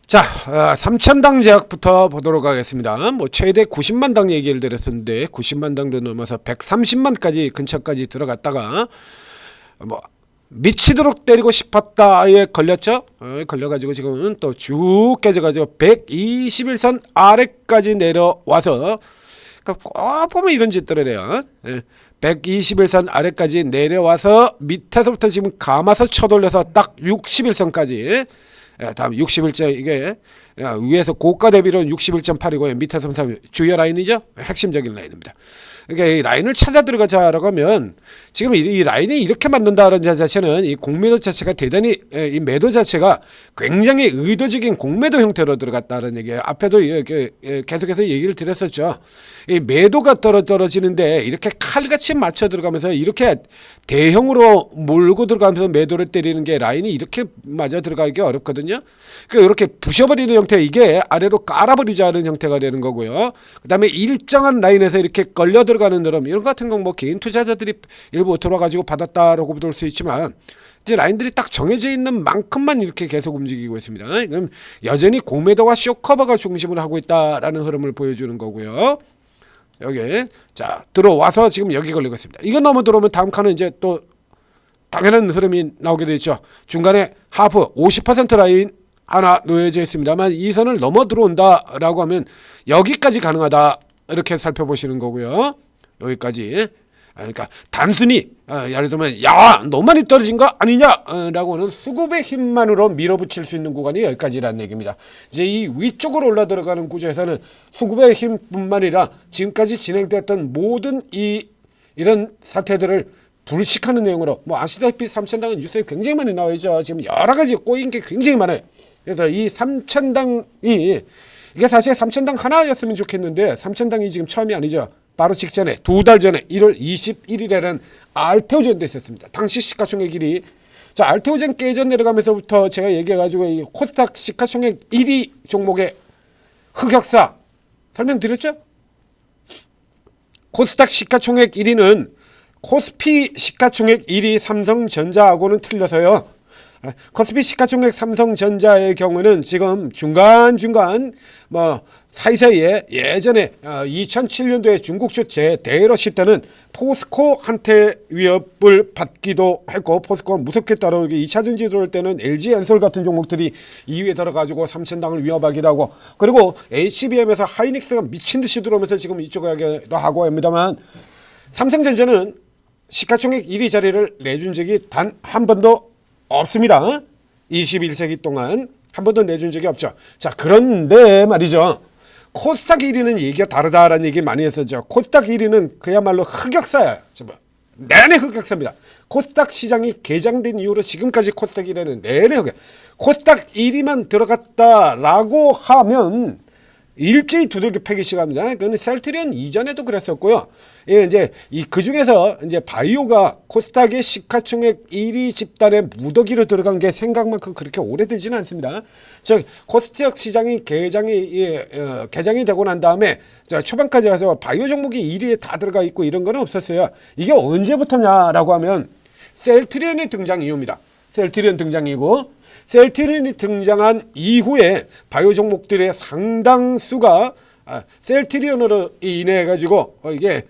자, 3,000당 제약부터 보도록 하겠습니다. 뭐 최대 90만 당 얘기를 드렸었는데 90만 당도 넘어서 130만까지 근처까지 들어갔다가 뭐 미치도록 때리고 싶었다에 걸렸죠. 걸려가지고 지금은 또 쭉 깨져가지고 121선 아래까지 내려와서 꼭 보면 이런 짓들을 해요. 121선 아래까지 내려와서 밑에서부터 지금 감아서 쳐돌려서 딱 61선까지. 다음 61점 이게 위에서 고가 대비로는 61.8이고요. 밑에서 주요 라인이죠. 핵심적인 라인입니다. 그러니까 이 라인을 찾아 들어가자라고 하면 지금 이 라인이 이렇게 맞는다는 자체는 이 공매도 자체가 대단히 이 매도 자체가 굉장히 의도적인 공매도 형태로 들어갔다는 얘기예요. 앞에도 이렇게 계속해서 얘기를 드렸었죠. 이 매도가 떨어지는데 이렇게 칼같이 맞춰 들어가면서 이렇게 대형으로 몰고 들어가면서 매도를 때리는 게 라인이 이렇게 맞아 들어가기 어렵거든요. 그러니까 이렇게 부셔버리는 형태, 이게 아래로 깔아버리자는 형태가 되는 거고요. 그 다음에 일정한 라인에서 이렇게 걸려 들어가는 흐름, 이런 같은 건 뭐 개인 투자자들이 일부 들어가지고 받았다라고 볼 수 있지만 이제 라인들이 딱 정해져 있는 만큼만 이렇게 계속 움직이고 있습니다. 그럼 여전히 공매도와 쇼커버가 중심을 하고 있다라는 흐름을 보여주는 거고요. 여기 자 들어와서 지금 여기 걸리고 있습니다. 이거 넘어 들어오면 다음 칸은 이제 또 당연한 흐름이 나오게 되죠. 중간에 하프 50% 라인 하나 놓여져 있습니다만 이 선을 넘어 들어온다라고 하면 여기까지 가능하다 이렇게 살펴보시는 거고요. 여기까지. 그러니까 단순히 예를 들면 야 너무 많이 떨어진 거 아니냐라고 하는 수급의 힘만으로 밀어붙일 수 있는 구간이 여기까지라는 얘기입니다. 이제 이 위쪽으로 올라 들어가는 구조에서는 수급의 힘뿐만 아니라 지금까지 진행됐던 모든 이런 사태들을 불식하는 내용으로 뭐 아시다시피 3,000당은 뉴스에 굉장히 많이 나와 있죠. 지금 여러 가지 꼬인 게 굉장히 많아요. 그래서 이 3,000당이 이게 사실 3,000당 하나였으면 좋겠는데 3,000당이 지금 처음이 아니죠. 바로 직전에 2달 전에 1월 21일에는 알테오젠도 있었습니다. 당시 시가총액 1위. 자, 알테오젠 깨져 내려가면서부터 제가 얘기해가지고 이 코스닥 시가총액 1위 종목의 흑역사 설명드렸죠? 코스닥 시가총액 1위는 코스피 시가총액 1위 삼성전자하고는 틀려서요. 코스피 시가총액 삼성전자의 경우는 지금 중간중간 뭐 사이사이에 예전에 2007년도에 중국주 대러시 때는 포스코한테 위협을 받기도 했고 포스코가 무섭게 따라오기 2차전지 들어올 때는 LG엔솔 같은 종목들이 2위에 들어가지고 3,000당을 위협하기도 하고 그리고 HBM에서 하이닉스가 미친듯이 들어오면서 지금 이쪽에 하고 합니다만 삼성전자는 시가총액 1위 자리를 내준 적이 단 한 번도 없습니다. 21세기 동안 한 번도 내준 적이 없죠. 자, 그런데 말이죠. 코스닥 1위는 얘기가 다르다라는 얘기 많이 했었죠. 코스닥 1위는 그야말로 흑역사예요. 내내 흑역사입니다. 코스닥 시장이 개장된 이후로 지금까지 코스닥 1위는 내내 흑역. 코스닥 1위만 들어갔다라고 하면 일제히 두들겨 패기 시작합니다. 그건 셀트리온 이전에도 그랬었고요. 예, 이제 그 중에서 이제 바이오가 코스닥의 시가총액 1위 집단에 무더기로 들어간 게 생각만큼 그렇게 오래되지는 않습니다. 즉 코스닥 시장이 개장이 되고 난 다음에 초반까지 가서 바이오 종목이 1위에 다 들어가 있고 이런 건 없었어요. 이게 언제부터냐라고 하면 셀트리온의 등장 이후입니다. 셀트리온 등장이고. 셀트리온이 등장한 이후에 바이오 종목들의 상당수가 셀트리온으로 인해 가지고 이게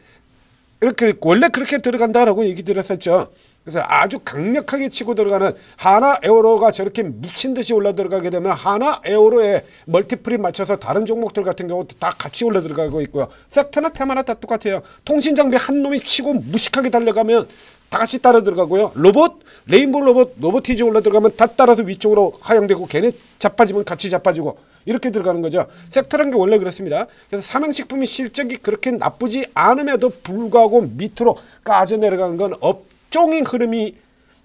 이렇게 원래 그렇게 들어간다라고 얘기 드렸었죠. 그래서 아주 강력하게 치고 들어가는 하나 에어로가 저렇게 미친 듯이 올라 들어가게 되면 하나 에어로에 멀티플이 맞춰서 다른 종목들 같은 경우도 다 같이 올라 들어가고 있고요. 섹터나 테마나 다 똑같아요. 통신 장비 한 놈이 치고 무식하게 달려가면 다 같이 따라 들어가고요. 로봇, 레인보우 로보티즈 올라 들어가면 다 따라서 위쪽으로 하향되고 걔네 자빠지면 같이 자빠지고 이렇게 들어가는 거죠. 섹터라는 게 원래 그렇습니다. 그래서 삼양식품이 실적이 그렇게 나쁘지 않음에도 불구하고 밑으로 까져 내려가는 건 업종의 흐름이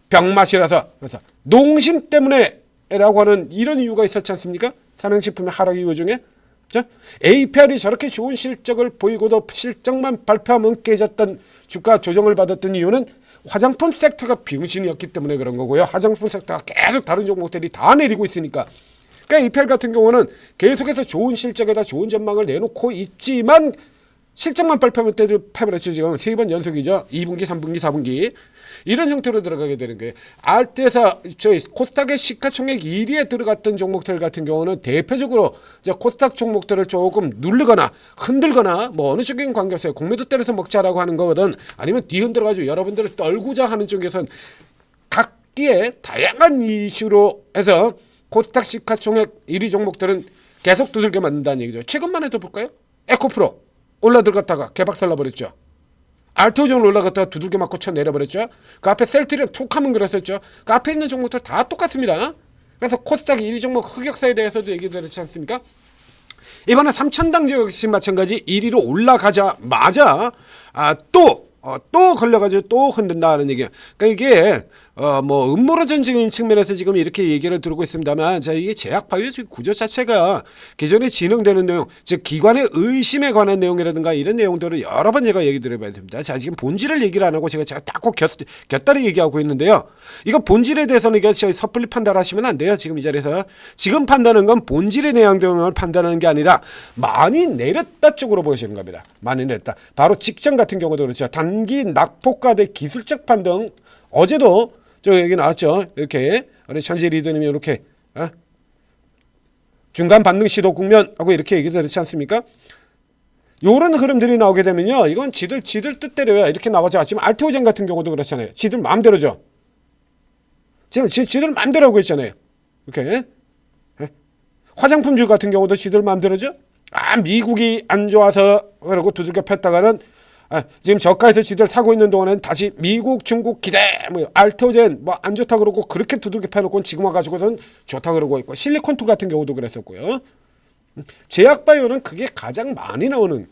병맛이라서 그래서 농심 때문에라고 하는 이런 이유가 있었지 않습니까? 삼양식품의 하락 이유 중에. APR이 저렇게 좋은 실적을 보이고도 실적만 발표하면 깨졌던 주가 조정을 받았던 이유는 화장품 섹터가 병신이었기 때문에 그런 거고요. 화장품 섹터가 계속 다른 종목들이 다 내리고 있으니까. 그러니까 APR 같은 경우는 계속해서 좋은 실적에다 좋은 전망을 내놓고 있지만 실적만 발표하면 때도 패버렸죠. 지금 3번 연속이죠. 2분기, 3분기, 4분기. 이런 형태로 들어가게 되는 거예요. 알트에서 저희 코스닥의 시가총액 1위에 들어갔던 종목들 같은 경우는 대표적으로 코스닥 종목들을 조금 누르거나 흔들거나 뭐 어느 쪽인 관계없어요. 공매도 때려서 먹자라고 하는 거거든. 아니면 뒤흔들어가지고 여러분들을 떨구자 하는 쪽에선 각기의 다양한 이슈로 해서 코스닥 시가총액 1위 종목들은 계속 두들겨 맞는다는 얘기죠. 최근만 해도 볼까요? 에코프로 올라들어갔다가 개박살 나버렸죠. 알토존 올라갔다가 두들겨 맞고 쳐 내려버렸죠. 그 앞에 셀트리온 툭 하면 그랬었죠. 그 앞에 있는 종목들 다 똑같습니다. 그래서 코스닥 1위 종목 흑역사에 대해서도 얘기드렸지 않습니까? 이번에 삼천당제 역시 마찬가지 1위로 올라가자마자 또 걸려가지고 또 흔든다는 얘기예요. 그러니까 이게 뭐 음모론적인 측면에서 지금 이렇게 얘기를 들고 있습니다만, 자, 이게 제약바이오 구조 자체가 기존에 진행되는 내용, 즉 기관의 의심에 관한 내용이라든가 이런 내용들을 여러 번 제가 얘기 드려봤습니다. 자, 지금 본질을 얘기를 안 하고 제가 자꾸 곁다리 얘기하고 있는데요. 이거 본질에 대해서는 이게 섣불리 판단하시면 안 돼요. 지금 이 자리에서 지금 판단하는 건 본질의 내용을 판단하는 게 아니라 많이 내렸다 쪽으로 보시는 겁니다. 많이 내렸다. 바로 직전 같은 경우도 그렇죠. 단기 낙폭과대 기술적 판단. 어제도 저 여기 나왔죠. 이렇게 우리 천재 리더님이 이렇게 중간 반등 시도 국면하고 이렇게 얘기 드렸지 않습니까? 요런 흐름들이 나오게 되면요, 이건 지들 뜻대로야 이렇게 나오죠. 지금 알테오젠 같은 경우도 그렇잖아요. 지들 마음대로죠. 지금 지들 마음대로 하고 있잖아요. 이렇게 화장품주 같은 경우도 지들 마음대로죠. 미국이 안 좋아서 그러고 두들겨 팼다가는 지금 저가에서 지들 사고 있는 동안은 다시 미국, 중국 기대, 뭐 알테오젠 뭐 안 좋다 그러고 그렇게 두들겨 패놓고 지금 와가지고는 좋다 그러고 있고, 실리콘투 같은 경우도 그랬었고요. 제약바이오는 그게 가장 많이 나오는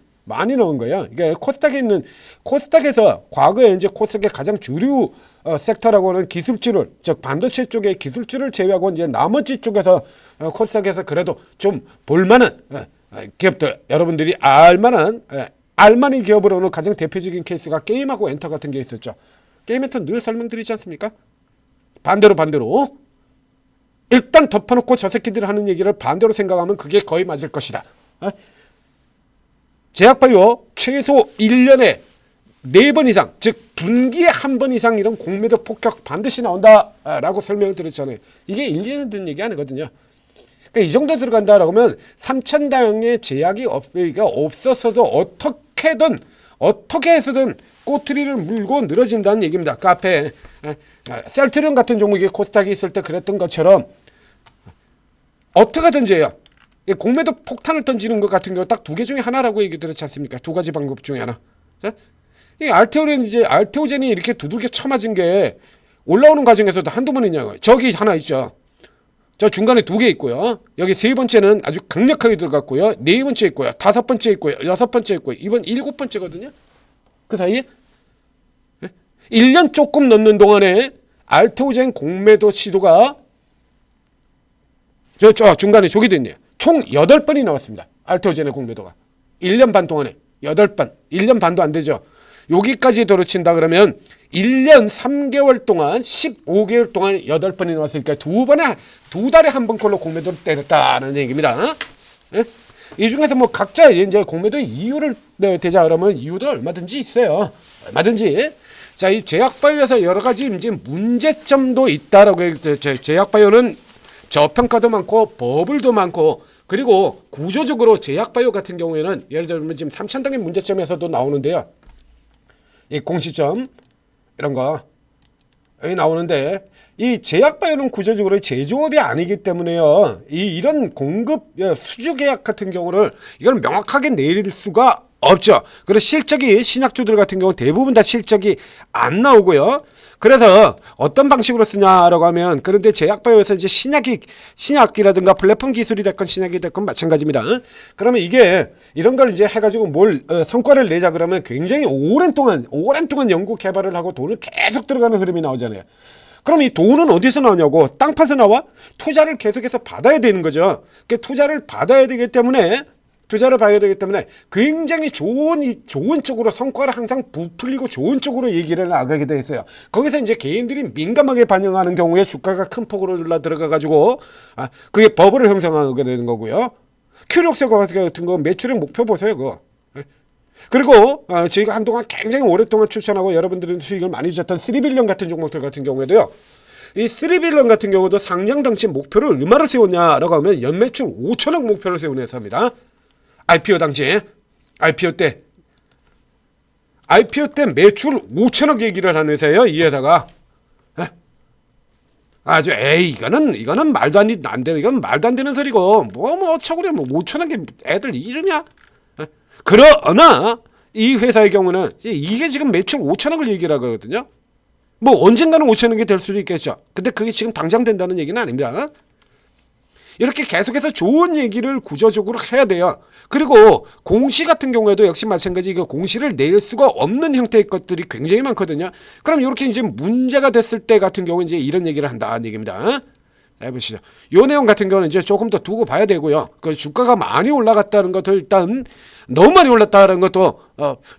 거예요. 이게 코스닥에서 과거에 이제 코스닥의 가장 주류 섹터라고 하는 기술주를, 즉 반도체 쪽의 기술주를 제외하고 이제 나머지 쪽에서 코스닥에서 그래도 좀 볼만한 기업들, 여러분들이 알만한 기업으로는 가장 대표적인 케이스가 게임하고 엔터 같은 게 있었죠. 게임 엔터 늘 설명드리지 않습니까? 반대로 일단 덮어놓고 저 새끼들이 하는 얘기를 반대로 생각하면 그게 거의 맞을 것이다. 제약바이오 최소 1년에 4번 이상, 즉 분기에 1번 이상 이런 공매도 폭격 반드시 나온다라고 설명을 드렸잖아요. 이게 1, 2년 된 얘기 아니거든요. 그러니까 이 정도 들어간다라고 하면 삼천당의 제약이 없었어도 어떻게 해서든 꼬투리를 물고 늘어진다는 얘기입니다. 그 앞에 셀트리온 같은 종목이 코스닥이 있을 때 그랬던 것처럼 어떻게든지 해요. 공매도 폭탄을 던지는 것 같은 경우 딱 2개 중에 하나라고 얘기 들었지 않습니까? 2가지 방법 중에 하나. 자, 이 알테오젠이 이렇게 두들겨 쳐맞은 게 올라오는 과정에서도 한두 번이냐고요. 저기 하나 있죠. 저 중간에 2개 있고요. 여기 3번째는 아주 강력하게 들어갔고요. 4번째 있고요. 5번째 있고요. 6번째 있고요. 이번 7번째거든요. 그 사이에 1년 조금 넘는 동안에 알테오젠 공매도 시도가 저 중간에 저기 됐네요. 총 8번이 나왔습니다. 알테오젠의 공매도가 1년 반 동안에 8번. 1년 반도 안 되죠. 여기까지 도로친다 그러면 1년 3개월 동안 15개월 동안 8번이 나왔으니까 2달에 한 번 꼴로 공매도를 때렸다는 얘기입니다. 이 중에서 뭐 각자 이제 공매도 이유를 대자 그러면 이유도 얼마든지 있어요. 얼마든지. 자, 이 제약바이오에서 여러 가지 이제 문제점도 있다라고 해요. 제약바이오는 저평가도 많고 버블도 많고, 그리고 구조적으로 제약바이오 같은 경우에는 예를 들면 지금 삼천당의 문제점에서도 나오는데요. 이 공시점 이런 거 여기 나오는데, 이 제약바이오는 구조적으로 제조업이 아니기 때문에요. 이런 공급 수주 계약 같은 경우를 이걸 명확하게 내릴 수가 없죠. 그리고 실적이 신약주들 같은 경우 대부분 다 실적이 안 나오고요. 그래서 어떤 방식으로 쓰냐라고 하면, 그런데 제약바이오에서 이제 신약이라든가 플랫폼 기술이 됐건 신약이 됐건 마찬가지입니다. 그러면 이게 이런 걸 이제 해가지고 성과를 내자 그러면 굉장히 오랜 동안 연구 개발을 하고 돈을 계속 들어가는 흐름이 나오잖아요. 그럼 이 돈은 어디서 나오냐고? 땅 파서 나와? 투자를 계속해서 받아야 되는 거죠. 그 투자를 받아야 되기 때문에 굉장히 좋은 쪽으로 성과를 항상 부풀리고 좋은 쪽으로 얘기를 나가게 돼 있어요. 거기서 이제 개인들이 민감하게 반영하는 경우에 주가가 큰 폭으로 올라 들어가 가지고 그게 버블을 형성하게 되는 거고요. 큐력세 같은 거 매출액 목표 보세요. 그거 그리고 저희가 한동안 굉장히 오랫동안 추천하고 여러분들은 수익을 많이 주셨던 3빌리언 같은 종목들 같은 경우에도요. 이 3빌리언 같은 경우도 상장 당시 목표를 얼마를 세웠냐라고 하면 연매출 5천억 목표를 세운 회사입니다. IPO 당시에 IPO 때 매출 5천억 얘기를 하는 회사예요. 이 회사가. 아주 이거는 말도 안 되는 이건 말도 안 되는 소리고 뭐 어쩌구려 뭐 5천억에 애들 이러냐? 그러나 이 회사의 경우는 이게 지금 매출 5천억을 얘기를 하거든요. 뭐 언젠가는 5천억이 될 수도 있겠죠. 근데 그게 지금 당장 된다는 얘기는 아닙니다. 이렇게 계속해서 좋은 얘기를 구조적으로 해야 돼요. 그리고 공시 같은 경우에도 역시 마찬가지 이거 공시를 낼 수가 없는 형태의 것들이 굉장히 많거든요. 그럼 이렇게 이제 문제가 됐을 때 같은 경우 이제 이런 얘기를 한다는 얘기입니다. 자, 해보시죠. 요 내용 같은 경우는 이제 조금 더 두고 봐야 되고요. 그 주가가 많이 올라갔다는 것도 일단 너무 많이 올랐다는 것도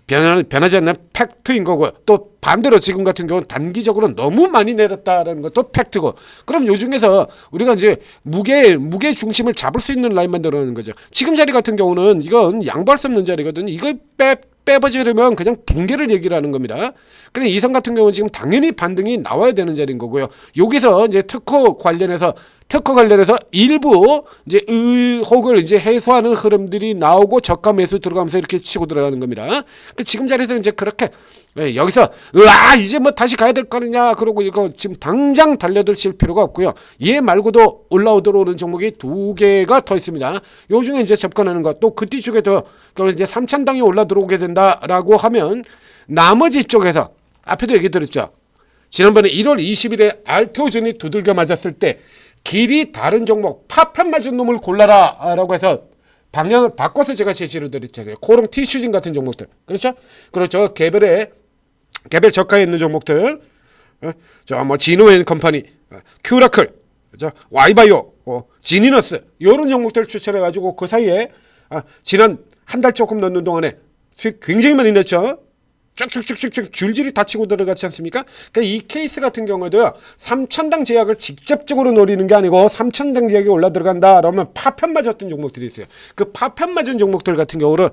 변하지 않는 팩트인 거고요. 또 반대로 지금 같은 경우는 단기적으로 너무 많이 내렸다는 것도 팩트고. 그럼 요 중에서 우리가 이제 무게 중심을 잡을 수 있는 라인만 들어가는 거죠. 지금 자리 같은 경우는 이건 양보할 수 없는 자리거든요. 이걸 빼버리려면 그냥 붕괴를 얘기를 하는 겁니다. 근데 이선 같은 경우는 지금 당연히 반등이 나와야 되는 자리인 거고요. 여기서 이제 특허 관련해서 일부 이제 의혹을 이제 해소하는 흐름들이 나오고 저가 매수 들어가면서 이렇게 치고 들어가는 겁니다. 지금 자리에서 이제 그렇게 여기서 이제 뭐 다시 가야 될 거느냐 그러고 이거 지금 당장 달려들 필요가 없고요. 얘 말고도 올라오는 종목이 2개가 더 있습니다. 요 중에 이제 접근하는 것 또 그 뒤쪽에도 이제 3,000당이 올라 들어오게 된다라고 하면 나머지 쪽에서 앞에도 얘기 드렸죠. 지난번에 1월 20일에 알테오젠이 두들겨 맞았을 때 길이 다른 종목 파편 맞은 놈을 골라라 라고 해서 방향을 바꿔서 제가 제시를 드렸잖아요. 코롱 티슈진 같은 종목들. 그렇죠. 개별 저가에 있는 종목들. 뭐 진오앤 컴퍼니, 큐라클, 와이바이오, 지니너스 이런 종목들을 추천해가지고 그 사이에 지난 한 달 조금 넣는 동안에 수익 굉장히 많이 냈죠. 쭉쭉쭉쭉 줄줄이 닫히고 들어갔지 않습니까? 그러니까 이 케이스 같은 경우도요. 3,000당 제약을 직접적으로 노리는 게 아니고 3,000당 제약이 올라 들어간다 그러면 파편 맞았던 종목들이 있어요. 그 파편 맞은 종목들 같은 경우는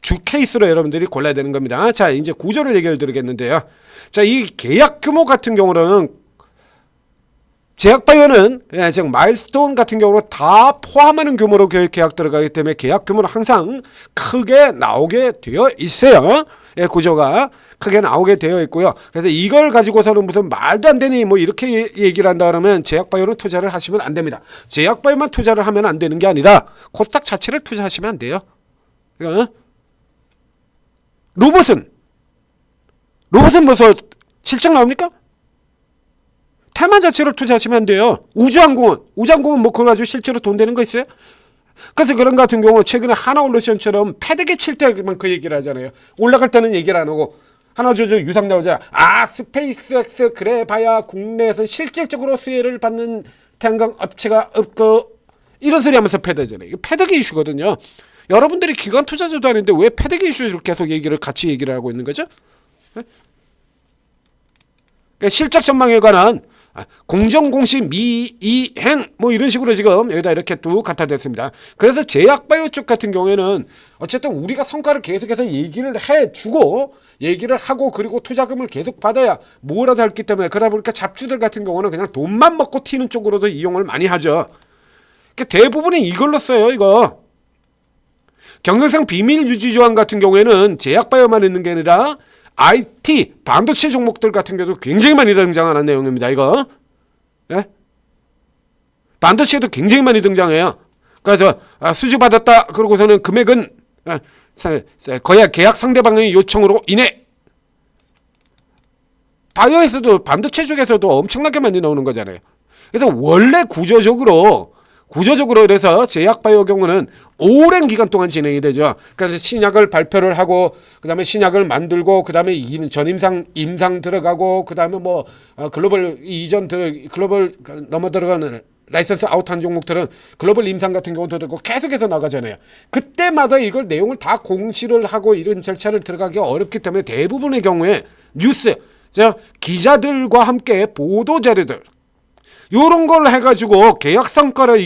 주 케이스로 여러분들이 골라야 되는 겁니다. 자, 이제 구조를 얘기를 드리겠는데요. 자, 이 계약 규모 같은 경우는 제약바이오는 지금 마일스톤 같은 경우로 다 포함하는 규모로 계약 들어가기 때문에 계약 규모는 항상 크게 나오게 되어 있어요. 구조가 크게 나오게 되어 있고요. 그래서 이걸 가지고서는 무슨 말도 안 되니 뭐 이렇게 얘기를 한다 그러면 제약바이오는 투자를 하시면 안 됩니다. 제약바이오만 투자를 하면 안 되는 게 아니라 코스닥 자체를 투자하시면 안 돼요. 로봇은 무슨 실적 나옵니까? 테마 자체를 투자하시면 안 돼요. 우주항공은 뭐 그거 가지고 실제로 돈 되는 거 있어요? 그래서 그런 같은 경우 최근에 하나올루션처럼 패드기 칠 때만 그 얘기를 하잖아요. 올라갈 때는 얘기를 안 하고 하나조저 유상 나오자 스페이스X 그래 봐야 국내에서 실질적으로 수혜를 받는 태양광 업체가 없고 이런 소리 하면서 패드잖아요. 이게 패드기 이슈거든요. 여러분들이 기관 투자자도 아닌데 왜 패드기 이슈를 계속 같이 얘기를 하고 있는 거죠? 그러니까 실적 전망에 관한 공정공시 미이행 뭐 이런 식으로 지금 여기다 이렇게 뚝 갖다 댔습니다. 그래서 제약바이오 쪽 같은 경우에는 어쨌든 우리가 성과를 계속해서 얘기를 해주고 얘기를 하고 그리고 투자금을 계속 받아야 뭐라도 했기 때문에 그러다 보니까 잡주들 같은 경우는 그냥 돈만 먹고 튀는 쪽으로도 이용을 많이 하죠. 그러니까 대부분이 이걸로 써요. 이거 경영상 비밀 유지 조항 같은 경우에는 제약바이오만 있는 게 아니라 IT, 반도체 종목들 같은 경우도 굉장히 많이 등장하는 내용입니다. 이거 반도체도 굉장히 많이 등장해요. 그래서 수주 받았다 그러고서는 금액은 거야 계약 상대방의 요청으로 인해 바이오에서도 반도체 쪽에서도 엄청나게 많이 나오는 거잖아요. 그래서 원래 구조적으로 그래서 제약바이오 경우는 오랜 기간 동안 진행이 되죠. 그래서 신약을 발표를 하고 그다음에 신약을 만들고 그다음에 임상 들어가고 그다음에 뭐 글로벌 넘어 들어가는 라이선스 아웃한 종목들은 글로벌 임상 같은 경우도 되고 계속해서 나가잖아요. 그때마다 이걸 내용을 다 공시를 하고 이런 절차를 들어가기 어렵기 때문에 대부분의 경우에 뉴스, 기자들과 함께 보도 자료들 요런 걸 해가지고 계약 성과를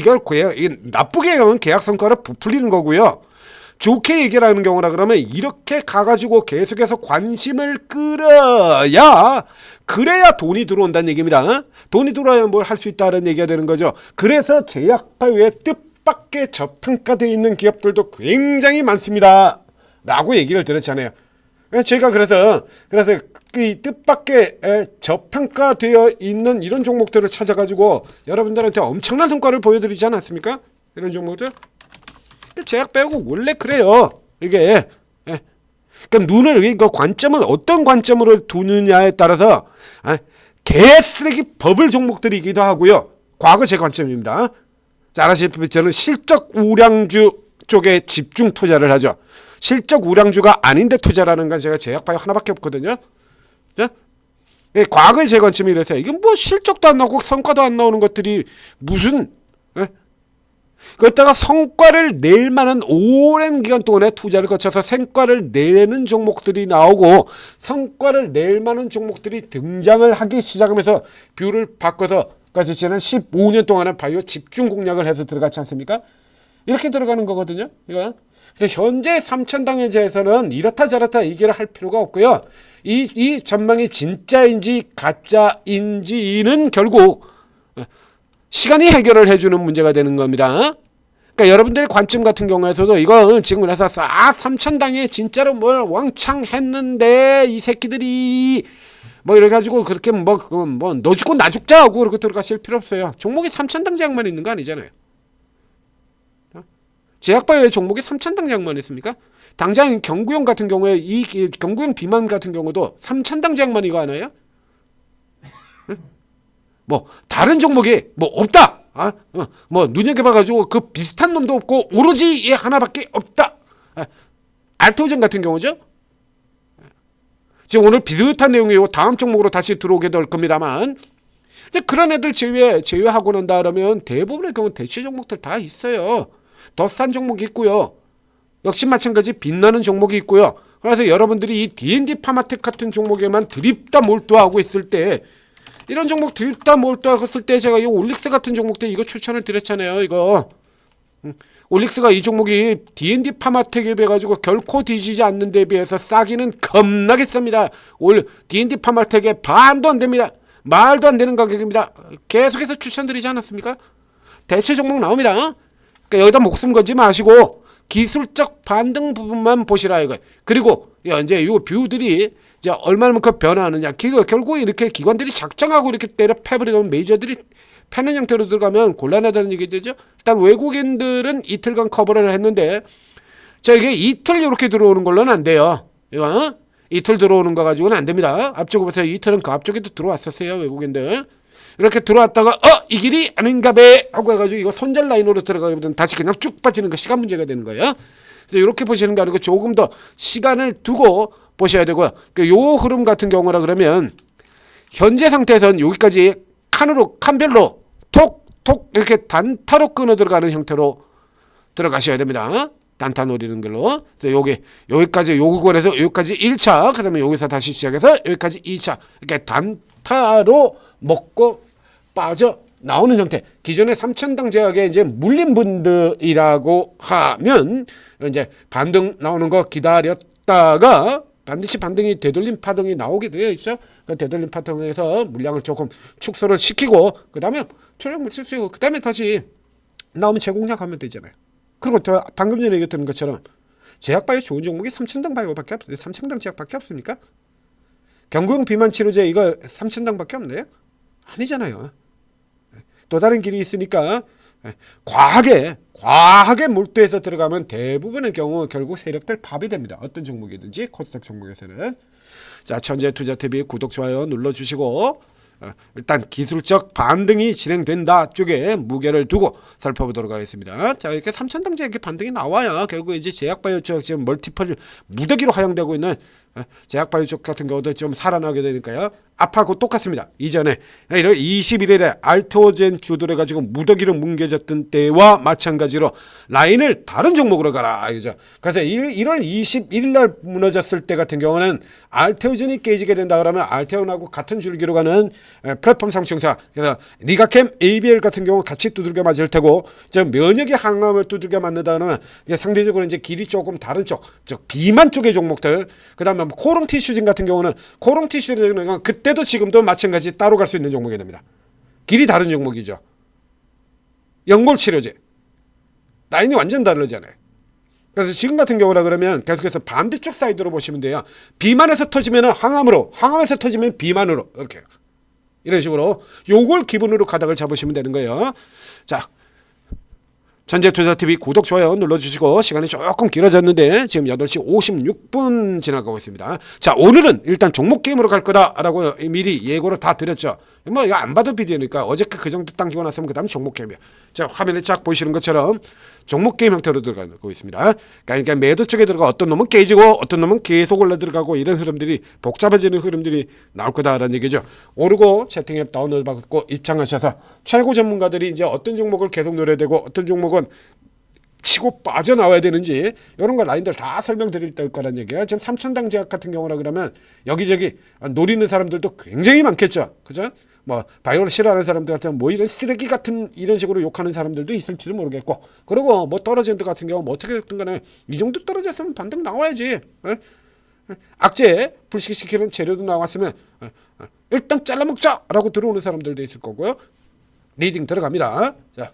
나쁘게 하면 계약 성과를 부풀리는 거고요. 좋게 얘기를 하는 경우라 그러면 이렇게 가가지고 계속해서 관심을 끌어야 그래야 돈이 들어온다는 얘기입니다. 돈이 들어와야 뭘 할 수 있다는 얘기가 되는 거죠. 그래서 제약바이오에 뜻밖의 저평가되어 있는 기업들도 굉장히 많습니다 라고 얘기를 드렸잖아요. 제가 그래서 이 뜻밖의 저평가되어 있는 이런 종목들을 찾아가지고 여러분들한테 엄청난 성과를 보여드리지 않았습니까? 이런 종목들. 제약바이오가 원래 그래요. 이게. 그러니까 눈을 이거 관점을 어떤 관점으로 두느냐에 따라서 개쓰레기 버블 종목들이기도 하고요. 과거 제 관점입니다. 잘 아시다시피 저는 실적 우량주 쪽에 집중 투자를 하죠. 실적 우량주가 아닌데 투자라는 건 제가 제약바이오 하나밖에 없거든요. 과거의 제 관점이 이래서요. 이게 뭐 실적도 안 나오고 성과도 안 나오는 것들이 무슨 그렇다가 성과를 낼 만한 오랜 기간 동안에 투자를 거쳐서 성과를 내는 종목들이 나오고 성과를 낼 만한 종목들이 등장을 하기 시작하면서 뷰를 바꿔서 지난 15년 동안은 바이오 집중 공략을 해서 들어갔지 않습니까? 이렇게 들어가는 거거든요. 이거. 그래서 현재 삼천당해제에서는 이렇다 저렇다 얘기를 할 필요가 없고요. 이 전망이 진짜인지 가짜인지는 결국 시간이 해결을 해주는 문제가 되는 겁니다. 그러니까 여러분들의 관점 같은 경우에서도 이거 지금 그래서 삼천당에 진짜로 뭘 왕창 했는데 이 새끼들이 뭐 이래가지고 그렇게 뭐 너 죽고 나 죽자 하고 그렇게 들어가실 필요 없어요. 종목이 삼천당 제약만 있는 거 아니잖아요. 제약바이오의 종목이 삼천당 제약만 있습니까? 당장 경구용 같은 경우에 이 경구용 비만 같은 경우도 삼천당 제약만 이거 하나요? 뭐 다른 종목이 뭐 없다. 뭐 눈여겨봐가지고 그 비슷한 놈도 없고 오로지 얘 하나밖에 없다. 알토젠 같은 경우죠. 지금 오늘 비슷한 내용이고 다음 종목으로 다시 들어오게 될 겁니다만 이제 그런 애들 제외하고 난다 그러면 대부분의 경우 대체 종목들 다 있어요. 더 싼 종목이 있고요. 역시 마찬가지 빛나는 종목이 있고요. 그래서 여러분들이 이 D&D 파마텍 같은 종목에만 드립다 몰두하고 있을 때 이런 종목 드립다 몰두하고 있을 때 제가 이 올릭스 같은 종목들 이거 추천을 드렸잖아요. 이거 올릭스가 이 종목이 D&D 파마텍에 비해 가지고 결코 뒤지지 않는 데 비해서 싸기는 겁나게 쌉니다. D&D 파마텍에 반도 안 됩니다. 말도 안 되는 가격입니다. 계속해서 추천드리지 않았습니까? 대체 종목 나옵니다. 그러니까 여기다 목숨 걸지 마시고 기술적 반등 부분만 보시라 이거. 그리고 이제 이 뷰들이 이제 얼마만큼 변화하느냐. 결국 이렇게 기관들이 작정하고 이렇게 때려 패버리면 메이저들이 패는 형태로 들어가면 곤란하다는 얘기 되죠. 일단 외국인들은 이틀간 커버를 했는데 자 이게 이틀 이렇게 들어오는 걸로는 안 돼요. 이거 이틀 들어오는 거 가지고는 안 됩니다. 앞쪽에 보세요. 이틀은 그 앞쪽에도 들어왔었어요. 외국인들. 이렇게 들어왔다가 이 길이 아닌가 배 하고 해가지고 이거 손절 라인으로 들어가면 다시 그냥 쭉 빠지는 거 시간 문제가 되는 거예요. 그래서 이렇게 보시는 게 아니고 조금 더 시간을 두고 보셔야 되고요. 요 흐름 같은 경우라 그러면 현재 상태에서는 여기까지 칸별로 톡톡 이렇게 단타로 끊어 들어가는 형태로 들어가셔야 됩니다. 단타 노리는 걸로. 그래서 여기까지 요구권에서 여기까지 1차, 그다음에 여기서 다시 시작해서 여기까지 2차 이렇게 단타로 먹고 빠져 나오는 형태. 기존의 삼천당 제약에 이제 물린 분들이라고 하면 이제 반등 나오는 거 기다렸다가 반드시 반등이 되돌림 파동이 나오게 되어 있죠. 그 되돌림 파동에서 물량을 조금 축소를 시키고 그다음에 출력물 실수고 그다음에 다시 나오면 재공략하면 되잖아요. 그리고 저 방금 전에 얘기했던 것처럼 제약바이오 좋은 종목이 삼천당 바이오밖에 없어요. 삼천당 제약밖에 없습니까? 경구용 비만 치료제 이거 삼천당밖에 없네요. 아니잖아요. 또 다른 길이 있으니까 과하게 몰두해서 들어가면 대부분의 경우 결국 세력들 밥이 됩니다. 어떤 종목이든지 코스닥 종목에서는. 자, 천재투자TV 구독 좋아요 눌러주시고 일단 기술적 반등이 진행된다 쪽에 무게를 두고 살펴보도록 하겠습니다. 자, 이렇게 삼천당제 이렇게 반등이 나와야 결국 이제 제약바이오 쪽 지금 멀티플 무더기로 하향되고 있는 제약바이오 쪽 같은 경우도 좀 살아나게 되니까요. 앞하고 똑같습니다. 이전에 이런 21일에 알테오젠 주도를 가지고 무더기로 뭉개졌던 때와 마찬가지로 라인을 다른 종목으로 가라. 그죠? 그래서 1월 21일 날 무너졌을 때 같은 경우는 알테오젠이 깨지게 된다 그러면 알테온하고 같은 줄기로 가는 플랫폼 상승사, 그래서 리가캠, ABL 같은 경우 같이 두들겨 맞을 테고, 면역의 항암을 두들겨 맞는다 그러면 상대적으로 이제 길이 조금 다른 쪽, 즉 비만 쪽의 종목들, 그다음에 코롱 티슈진 같은 경우는 코롱 티슈진은 그때도 지금도 마찬가지 따로 갈 수 있는 종목이 됩니다. 길이 다른 종목이죠. 연골치료제 라인이 완전 다르잖아요. 그래서 지금 같은 경우라 그러면 계속해서 반대쪽 사이드로 보시면 돼요. 비만에서 터지면 항암으로, 항암에서 터지면 비만으로, 이렇게 이런 식으로 요걸 기본으로 가닥을 잡으시면 되는 거예요. 자, 전재투자TV 구독, 좋아요 눌러주시고, 시간이 조금 길어졌는데 지금 8시 56분 지나가고 있습니다. 자, 오늘은 일단 종목 게임으로 갈 거다라고 미리 예고를 다 드렸죠. 뭐 이거 안 봐도 비디오니까 어저께 그 정도 당기고 났으면 그 다음 종목 게임이야. 자, 화면에 쫙 보이시는 것처럼 종목 게임 형태로 들어가고 있습니다. 그러니까 매도 쪽에 들어가 어떤 놈은 깨지고 어떤 놈은 계속 올라 들어가고 이런 흐름들이, 복잡해지는 흐름들이 나올 거다라는 얘기죠. 오르고 채팅앱 다운로드 받고 입장하셔서 최고 전문가들이 이제 어떤 종목을 계속 노려야 되고 어떤 종목은 치고 빠져나와야 되는지 이런 거 라인들 다 설명드릴 거란 얘기야. 지금 삼천당 제약 같은 경우라 그러면 여기저기 노리는 사람들도 굉장히 많겠죠. 그죠? 뭐 바이오를 싫어하는 사람들 같은 뭐 이런 쓰레기 같은 이런 식으로 욕하는 사람들도 있을지도 모르겠고, 그리고 뭐 떨어진 데 같은 경우 뭐 어떻게 됐든 간에 이 정도 떨어졌으면 반등 나와야지. 악재 불식시키는 재료도 나왔으면 일단 잘라먹자라고 들어오는 사람들도 있을 거고요. 리딩 들어갑니다. 자,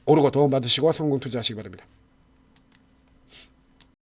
오르고 도움 받으시고 성공 투자하시기 바랍니다.